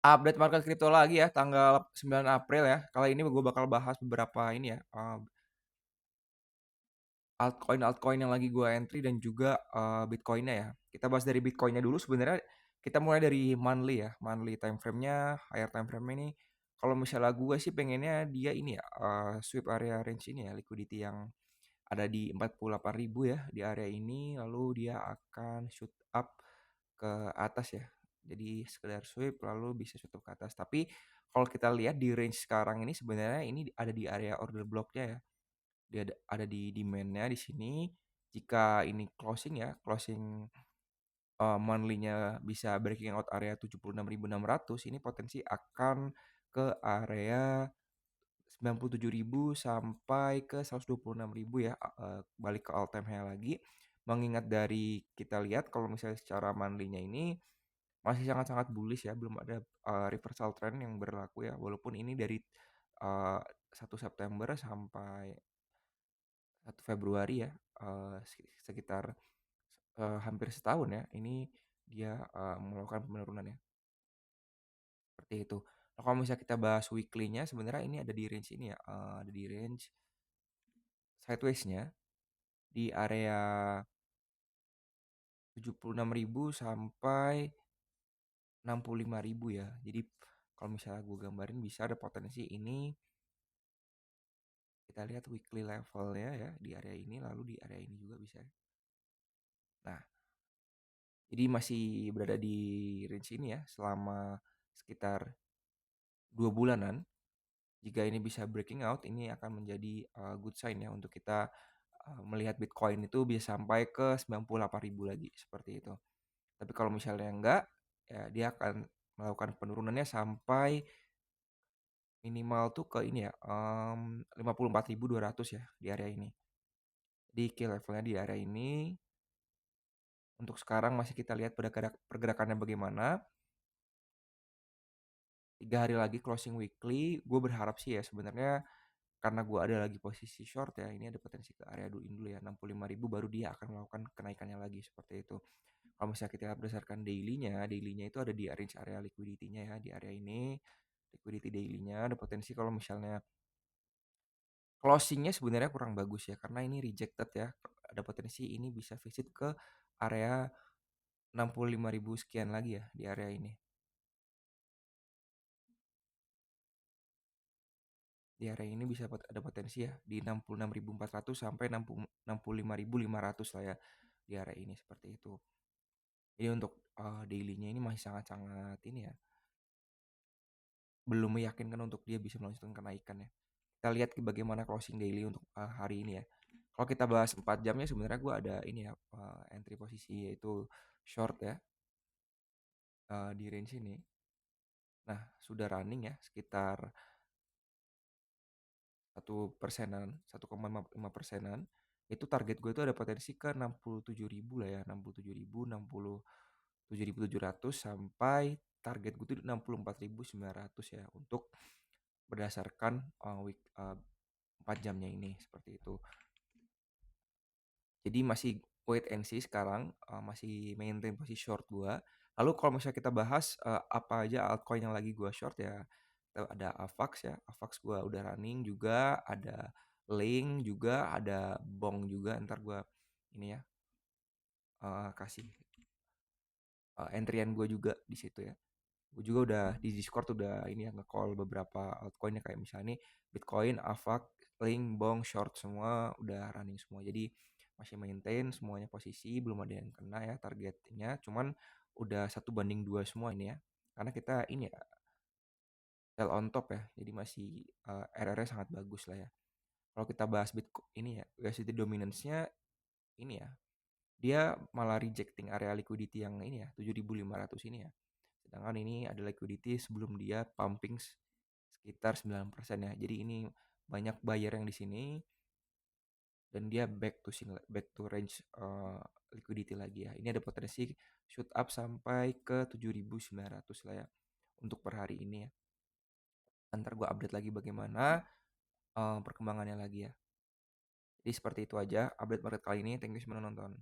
Update market kripto lagi ya, tanggal 9 April ya. Kali ini gue bakal bahas beberapa ini ya, altcoin-altcoin yang lagi gue entry dan juga, Bitcoin-nya ya. Kita bahas dari Bitcoin-nya dulu sebenarnya kita mulai dari monthly ya, monthly time frame-nya, higher time frame-nya ini kalau misalnya gue sih pengennya dia ini ya, sweep area range ini ya, liquidity yang ada di 48.000 ya, di area ini, lalu dia akan shoot up ke atas ya. Jadi sekedar sweep lalu bisa shoot up ke atas. Tapi kalau kita lihat di range sekarang ini sebenarnya ini ada di area order block-nya ya. Dia ada di demand-nya di sini. Jika ini closing ya, closing monthly-nya bisa breaking out area 76.600, ini potensi akan ke area 97.000 sampai ke 126.000 ya, balik ke all time high lagi. Mengingat dari kita lihat kalau misalnya secara monthly-nya ini masih sangat-sangat bullish ya, belum ada, reversal trend yang berlaku ya, walaupun ini dari, 1 September sampai 1 Februari ya, sekitar, hampir setahun ya, ini dia, melakukan penurunan ya, seperti itu. Nah, kalau misalnya kita bahas weekly-nya sebenarnya ini ada di range ini ya, ada di range sideways-nya di area 76.000 sampai 65.000 ya. Jadi kalau misalnya gue gambarin bisa ada potensi ini kita lihat weekly levelnya ya di area ini lalu di area ini juga bisa. Nah, jadi masih berada di range ini ya selama sekitar 2 bulanan. Jika ini bisa breaking out, ini akan menjadi good sign ya untuk kita melihat Bitcoin itu bisa sampai ke 98.000 lagi seperti itu. Tapi kalau misalnya enggak, ya dia akan melakukan penurunannya sampai minimal tuh ke ini ya, 54.200 ya di area ini. Di key levelnya di area ini, untuk sekarang masih kita lihat pergerakannya bagaimana. 3 hari lagi closing weekly, gue berharap sih ya sebenarnya karena gue ada lagi posisi short ya, ini ada potensi ke area dulu dulu ya, 65.000 baru dia akan melakukan kenaikannya lagi seperti itu. Kalau misalnya kita lihat berdasarkan daily-nya itu ada di range area liquidity-nya ya, di area ini, liquidity daily-nya ada potensi kalau misalnya closing-nya sebenarnya kurang bagus ya, karena ini rejected ya, ada potensi ini bisa visit ke area 65.000 sekian lagi ya, di area ini. Di area ini bisa ada potensi ya, di 66.400 sampai 65.500 lah ya, di area ini seperti itu. Jadi untuk daily-nya ini masih sangat-sangat ini ya, belum meyakinkan untuk dia bisa melanjutkan kenaikan ya. Kita lihat bagaimana closing daily untuk hari ini ya. Kalau kita bahas 4 jamnya sebenarnya gue ada ini ya, entry posisi yaitu short ya, di range ini. Nah, sudah running ya sekitar 1%-an, 1,5%-an. Itu target gue itu ada potensi ke 67.000 lah ya, 67.000, 67.700 sampai target gue itu 64.900 ya untuk berdasarkan 4 jamnya ini seperti itu. Jadi masih wait and see sekarang, masih maintain posisi short gua. Lalu kalau misalnya kita bahas, apa aja altcoin yang lagi gua short ya, ada AVAX ya, AVAX gua udah running juga, ada Link juga, ada Bong juga, ntar gua ini ya, kasih, entry-an gua juga di situ ya. Gue juga udah di Discord udah ini ya nge-call beberapa altcoin kayak misalnya nih Bitcoin, AVAX, Link, Bong, short semua udah running semua. Jadi masih maintain semuanya posisi, belum ada yang kena ya targetnya. Cuman udah 1:2 semua ini ya. Karena kita ini ya sell on top ya. Jadi masih RR-nya sangat bagus lah ya. Kalau kita bahas Bitcoin ini ya, USDT dominance-nya ini ya. Dia malah rejecting area liquidity yang ini ya, 7.500 ini ya. Sedangkan ini ada liquidity sebelum dia pumping sekitar 9% ya. Jadi ini banyak buyer yang di sini dan dia back to range liquidity lagi ya. Ini ada potensi shoot up sampai ke 7.900 lah ya untuk per hari ini ya. Ntar gue update lagi bagaimana perkembangannya lagi ya. Jadi seperti itu aja update market kali ini. Thank you semua nonton.